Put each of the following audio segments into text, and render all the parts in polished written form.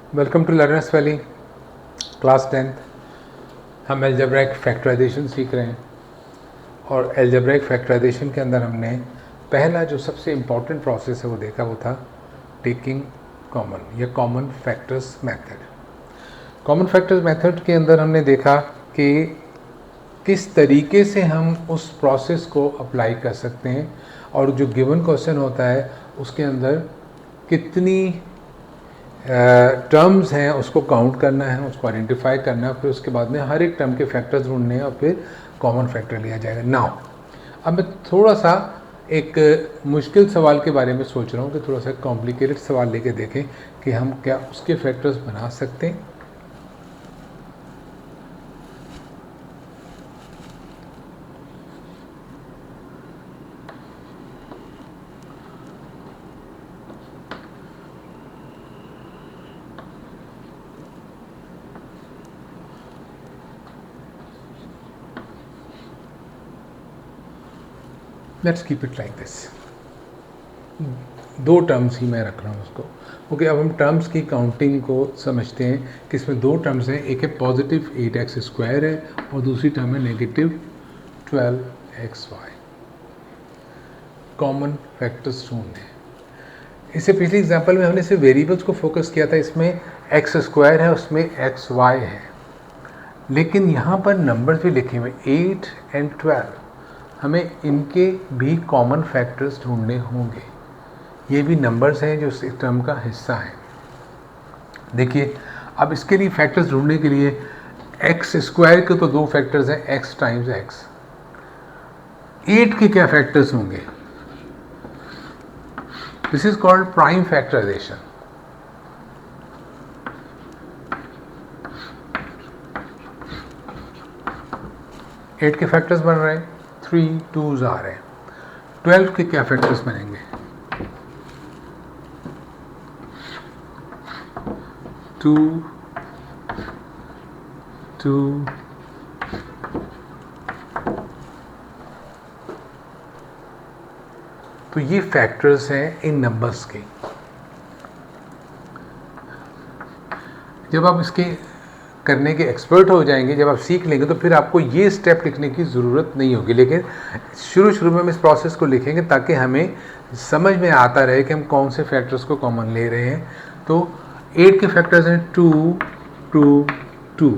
Welcome to Learners Valley class 10th। हम algebraic factorisation सीख रहे हैं और एल्जेब्राइक फैक्टराइजेशन के अंदर हमने पहला जो सबसे इम्पॉर्टेंट प्रोसेस है वो देखा, वो था टेकिंग कॉमन या common factors method. Common factors method के अंदर हमने देखा कि किस तरीके से हम उस प्रोसेस को अप्लाई कर सकते हैं और जो गिवन क्वेश्चन होता है उसके अंदर कितनी टर्म्स हैं उसको काउंट करना है, उसको आइडेंटिफाई करना है, फिर उसके बाद में हर एक टर्म के फैक्टर्स ढूंढने हैं और फिर कॉमन फैक्टर लिया जाएगा। नाउ अब मैं थोड़ा सा एक मुश्किल सवाल के बारे में सोच रहा हूँ कि थोड़ा सा कॉम्प्लिकेटेड सवाल लेके देखें कि हम क्या उसके फैक्टर्स बना सकते हैं। Let's keep it like this. दो टर्म्स ही मैं रख रहा हूँ उसको। ओके, अब हम टर्म्स की काउंटिंग को समझते हैं कि इसमें दो टर्म्स हैं, एक है पॉजिटिव 8x² है और दूसरी टर्म है नेगेटिव 12xy। कॉमन फैक्टर्स ढूंढने हैं। इससे पिछले एग्जाम्पल में हमने सिर्फ वेरिएबल्स को फोकस किया था, इसमें x² है उसमें xy है, लेकिन यहाँ पर नंबर्स भी लिखे हुए 8 और 12, हमें इनके भी कॉमन फैक्टर्स ढूंढने होंगे। ये भी नंबर्स हैं जो इस टर्म का हिस्सा है। देखिए, अब इसके लिए फैक्टर्स ढूंढने के लिए x² के तो दो फैक्टर्स हैं, x टाइम्स x। 8 के क्या फैक्टर्स होंगे? This is called prime factorisation. Eight के फैक्टर्स बन रहे हैं, 3 2s आ रहे हैं। 12 के क्या फैक्टर्स बनेंगे? 2 2 तो ये फैक्टर्स हैं इन नंबर्स के। जब आप इसके करने के एक्सपर्ट हो जाएंगे, जब आप सीख लेंगे, तो फिर आपको ये स्टेप लिखने की ज़रूरत नहीं होगी। लेकिन शुरू में हम इस प्रोसेस को लिखेंगे ताकि हमें समझ में आता रहे कि हम कौन से फैक्टर्स को कॉमन ले रहे हैं। तो 8 के फैक्टर्स हैं 2 2 2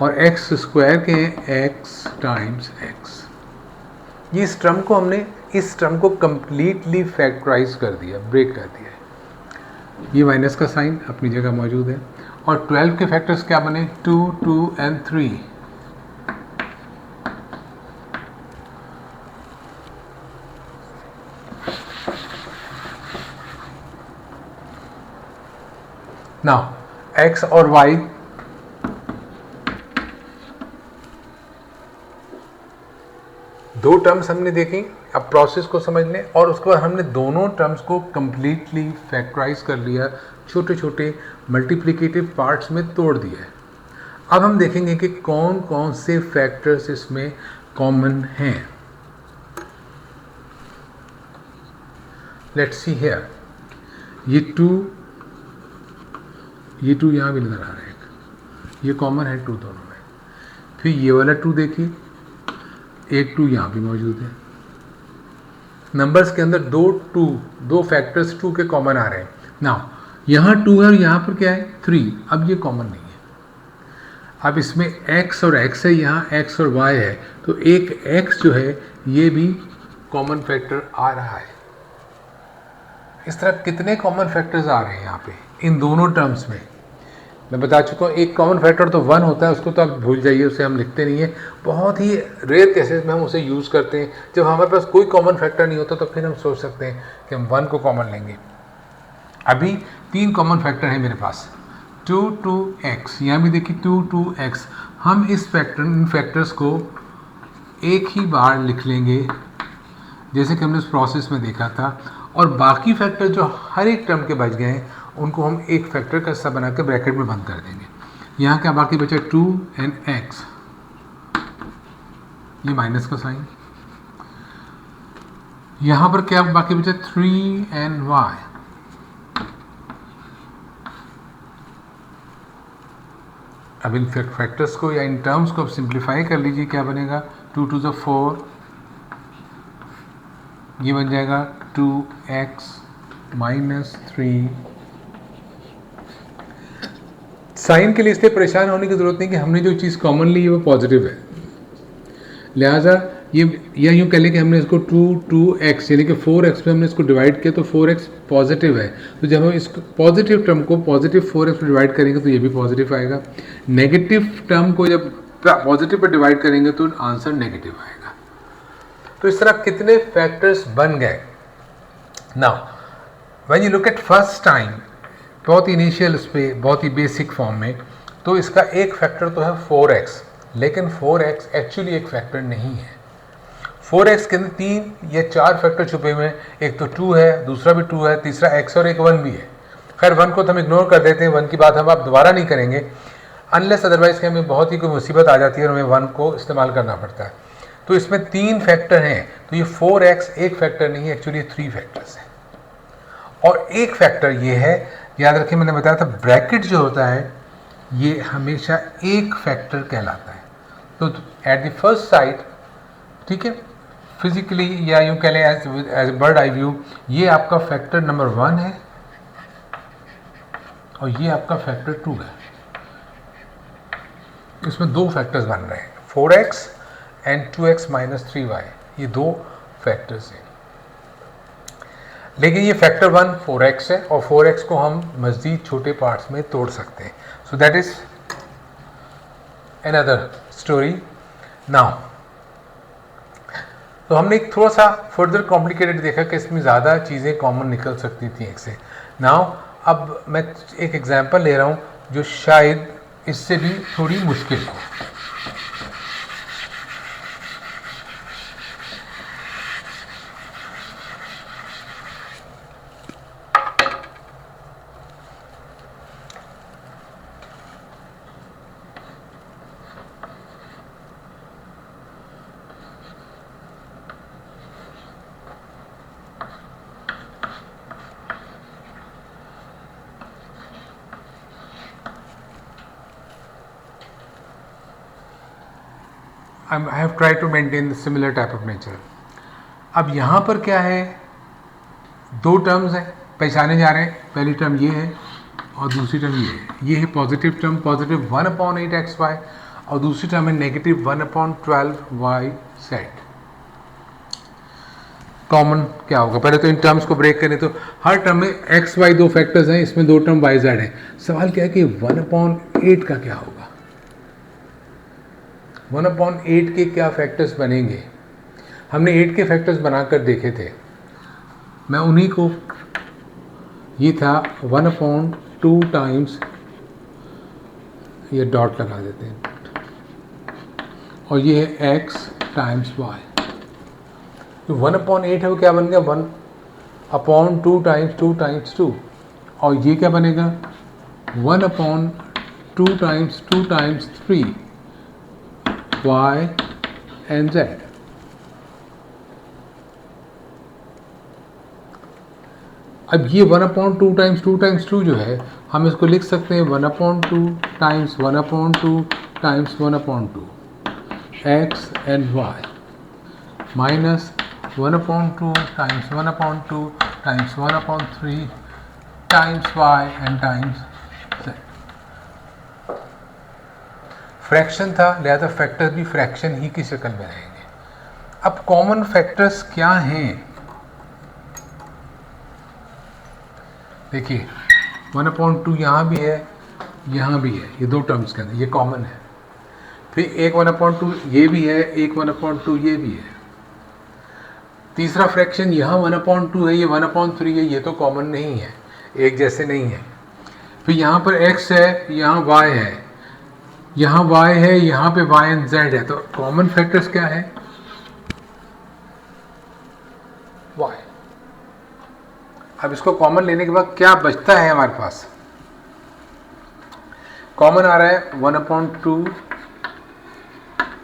और x² के x टाइम्स x। ये इस टर्म को हमने इस टर्म को कंप्लीटली फैक्टराइज कर दिया, ब्रेक कर दिया। ये माइनस का साइन अपनी जगह मौजूद है। और 12 के फैक्टर्स क्या बने? 2 2 और 3। नाउ x और y दो टर्म्स हमने देखी। अब प्रोसेस को समझ लें और उसके बाद हमने दोनों टर्म्स को कंप्लीटली फैक्टराइज कर लिया, छोटे छोटे मल्टीप्लिकेटिव पार्ट्स में तोड़ दिया है। अब हम देखेंगे कि कौन कौन से फैक्टर्स इसमें कॉमन हैं। लेट्स सी हियर, ये 2 यहाँ भी नजर आ रहा है, ये कॉमन है 2 दोनों में। फिर ये वाला 2 देखिए, एक 2 यहाँ भी मौजूद है। नंबर्स के अंदर दो फैक्टर्स 2 के कॉमन आ रहे हैं। नाउ यहाँ 2 है और यहाँ पर क्या है? 3। अब ये कॉमन नहीं है। अब इसमें x और x है, यहाँ x और y है, तो एक x जो है ये भी कॉमन फैक्टर आ रहा है। इस तरह कितने कॉमन फैक्टर्स आ रहे हैं यहाँ पे इन दोनों टर्म्स में? मैं बता चुका हूँ, एक कॉमन फैक्टर तो 1 होता है, उसको तो आप भूल जाइए, उसे हम लिखते नहीं है। बहुत ही रेयर केसेस में हम उसे यूज़ करते हैं। जब हमारे पास कोई कॉमन फैक्टर नहीं होता तो फिर हम सोच सकते हैं कि हम 1 को कॉमन लेंगे। अभी 3 कॉमन फैक्टर है मेरे पास, 2 2x, यहाँ भी देखिए 2 2x। हम इन फैक्टर्स को एक ही बार लिख लेंगे जैसे कि हमने उस प्रोसेस में देखा था, और बाकी फैक्टर जो हर एक टर्म के बच गए हैं उनको हम एक फैक्टर का हिस्सा बना के ब्रैकेट में बंद कर देंगे। यहाँ क्या बाकी बचा? 2 और x, ये माइनस का साइन। यहाँ पर क्या बाकी बचा? 3 और y। अब इन फैक्टर्स को या इन टर्म्स को अब सिंप्लीफाई कर लीजिए, क्या बनेगा 2 to the 4, ये बन जाएगा 2x माइनस 3। साइन के लिए इसलिए परेशान होने की ज़रूरत नहीं कि हमने जो चीज़ कॉमन ली है वो पॉजिटिव है, लिहाजा ये या यूँ कह लें कि हमने इसको 2x यानी कि 4x पे हमने इसको डिवाइड किया तो 4x पॉजिटिव है, तो जब हम इस पॉजिटिव टर्म को पॉजिटिव 4x पे डिवाइड करेंगे तो ये भी पॉजिटिव आएगा। नेगेटिव टर्म को जब पॉजिटिव पे डिवाइड करेंगे तो आंसर नेगेटिव आएगा। तो इस तरह कितने फैक्टर्स बन गए। Now when you look at first time, बहुत इनिशियल उस पर बहुत ही बेसिक फॉर्म में, तो इसका एक फैक्टर तो है 4x, लेकिन 4x एक्चुअली एक फैक्टर नहीं है। 4x के अंदर 3 या 4 फैक्टर छुपे हुए हैं, एक तो 2 है, दूसरा भी 2 है, तीसरा x और एक 1 भी है। खैर 1 को तो हम इग्नोर कर देते हैं, 1 की बात हम आप दोबारा नहीं करेंगे अनलेस अदरवाइज कि हमें बहुत ही कोई मुसीबत आ जाती है और हमें 1 को इस्तेमाल करना पड़ता है। तो इसमें 3 फैक्टर हैं, तो ये 4x एक फैक्टर नहीं है, एक्चुअली 3 फैक्टर्स हैं। और एक फैक्टर ये है, याद रखिए मैंने बताया था ब्रैकेट जो होता है ये हमेशा एक फैक्टर कहलाता है। तो एट द फर्स्ट साइट, ठीक है, फिजिकली या यूँ कह लें एज बर्ड आई व्यू, ये आपका फैक्टर नंबर 1 है और ये आपका फैक्टर 2 है। इसमें 2 फैक्टर्स बन रहे हैं, 4x and 2x minus 3y, ये 2 फैक्टर्स हैं। लेकिन ये फैक्टर 1 4x है और 4x को हम मज़ीद छोटे पार्ट्स में तोड़ सकते हैं। So that is another story. Now तो हमने एक थोड़ा सा फर्दर कॉम्प्लिकेटेड देखा कि इसमें ज़्यादा चीज़ें कॉमन निकल सकती थी एक से। नाउ अब मैं एक एग्जांपल ले रहा हूँ जो शायद इससे भी थोड़ी मुश्किल हो। I have tried to maintain the similar type of nature. अब यहाँ पर क्या है, 2 टर्म्स हैं, पहचाने जा रहे हैं। पहली टर्म ये है और दूसरी टर्म ये है। ये है पॉजिटिव टर्म, पॉजिटिव 1/8xy, और दूसरी टर्म है नेगेटिव 1/12yz। कॉमन क्या होगा, पहले तो इन टर्म्स को ब्रेक करें तो हर टर्म में एक्स वाई 2 फैक्टर्स हैं, इसमें 2 टर्म वाई जेड है। सवाल क्या है कि 1/8 का क्या होगा, 1/8 के क्या फैक्टर्स बनेंगे। हमने 8 के फैक्टर्स बनाकर देखे थे, मैं उन्हीं को, ये था 1/2 टाइम्स, ये डॉट लगा देते हैं, और ये है x टाइम्स y। तो 1/8 है वो क्या बन गया, 1/2 टाइम्स 2 टाइम्स 2, और ये क्या बनेगा 1/2 times 2 times 3 y and z। अब ये 1/2 टाइम्स 2 टाइम्स 2 जो है, हम इसको लिख सकते हैं 1/2 times 1/2 times 1/2 x and y minus 1/2 times 1/2 times 1/3 times y and times z। Fraction था, लिहाजा फैक्टर भी फ्रैक्शन ही की शक्ल में रहेंगे। अब कॉमन फैक्टर्स क्या हैं, देखिए 1/2 यहाँ भी है, यहाँ भी है, ये 2 टर्म्स के अंदर ये कॉमन है। फिर एक 1/2 ये भी है, एक 1/2 ये भी है। तीसरा फ्रैक्शन यहाँ 1/2 है, ये 1/3 है, ये तो कॉमन नहीं है, एक जैसे नहीं है। फिर यहाँ पर x है, यहाँ y है, यहाँ y है, यहाँ पे y and z है, तो कॉमन फैक्टर्स क्या है, y। अब इसको कॉमन लेने के बाद क्या बचता है हमारे पास, कॉमन आ रहा है 1/2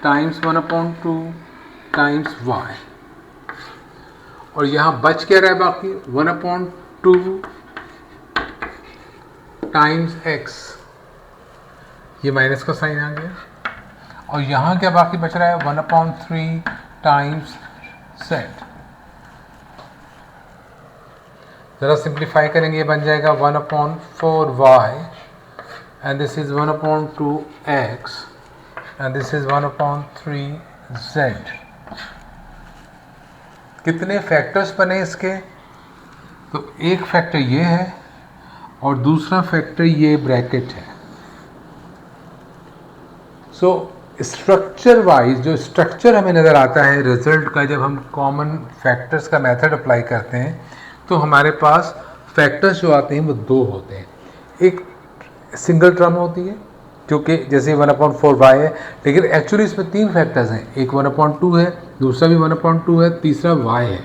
टाइम्स 1/2 टाइम्स y, और यहाँ बच क्या रहा है बाकी 1/2 टाइम्स x। ये माइनस का साइन आ गया, और यहाँ क्या बाकी बच रहा है 1/3 टाइम्स z। ज़रा सिंप्लीफाई करेंगे, ये बन जाएगा 1/4y and this is 1/2x and this is 1/3z। कितने फैक्टर्स बने इसके? तो एक फैक्टर ये है और दूसरा फैक्टर ये ब्रैकेट है। सो स्ट्रक्चर वाइज जो स्ट्रक्चर हमें नज़र आता है रिजल्ट का, जब हम कॉमन फैक्टर्स का मेथड अप्लाई करते हैं तो हमारे पास फैक्टर्स जो आते हैं वो दो होते हैं। एक सिंगल टर्म होती है जो कि जैसे 1/4y है, लेकिन एक्चुअली इसमें तीन फैक्टर्स हैं, एक 1/2 है, दूसरा भी 1/2 है, तीसरा y है।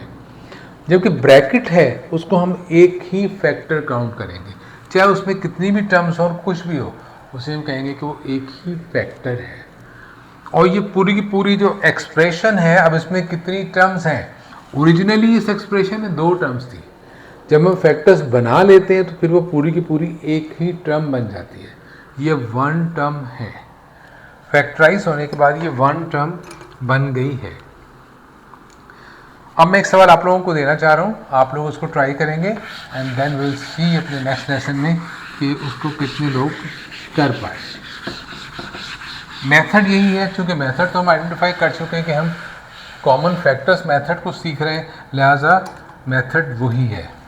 जबकि ब्रैकेट है उसको हम एक ही फैक्टर काउंट करेंगे, चाहे उसमें कितनी भी टर्म्स हो और कुछ भी हो, उसे हम कहेंगे कि वो एक ही फैक्टर है। और ये पूरी की पूरी जो एक्सप्रेशन है, अब इसमें कितनी टर्म्स हैं? ओरिजिनली इस एक्सप्रेशन में 2 टर्म्स थी, जब हम फैक्टर्स बना लेते हैं तो फिर वो पूरी की पूरी एक ही टर्म बन जाती है। ये 1 टर्म है, फैक्टराइज होने के बाद ये 1 टर्म बन गई है। अब मैं एक सवाल आप लोगों को देना चाह रहा हूँ, आप लोग उसको ट्राई करेंगे एंड देन विल सी अपने नेक्स्ट लेसन में कि उसको कितने लोग कर पाए। मेथड यही है, क्योंकि मेथड तो हम आइडेंटिफाई कर चुके हैं कि हम कॉमन फैक्टर्स मेथड को सीख रहे हैं, लिहाजा मेथड वही है।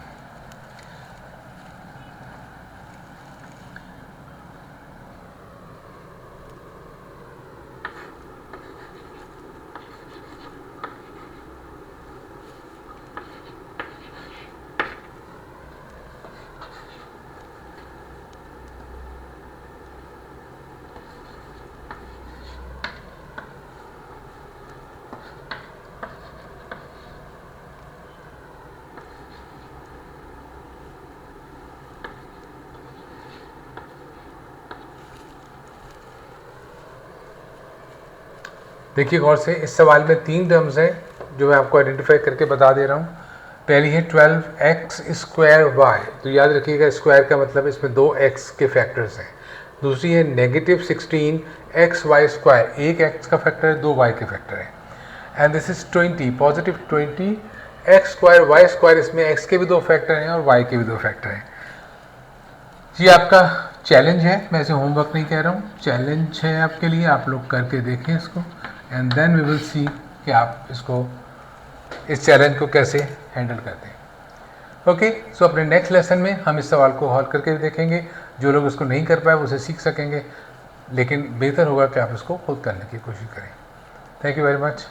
देखिए गौर से, इस सवाल में 3 टर्म्स हैं जो मैं आपको आइडेंटिफाई करके बता दे रहा हूँ। पहली है 12x²y, तो याद रखिएगा स्क्वायर का मतलब इसमें 2x के फैक्टर्स हैं। दूसरी है -16xy², एक x का फैक्टर है, 2y के फैक्टर है। एंड दिस इज 20 इसमें x के भी 2 फैक्टर हैं और y के भी 2 फैक्टर हैं। ये आपका चैलेंज है, मैं इसे होमवर्क नहीं कह रहा हूँ, चैलेंज है आपके लिए, आप लोग करके देखें इसको and then we will see कि आप इसको, इस चैलेंज को कैसे हैंडल करते हैं। ओके, सो अपने नेक्स्ट लेसन में हम इस सवाल को हल करके देखेंगे। जो लोग इसको नहीं कर पाए वो उसे सीख सकेंगे, लेकिन बेहतर होगा कि आप इसको खुद करने की कोशिश करें। Thank you very much.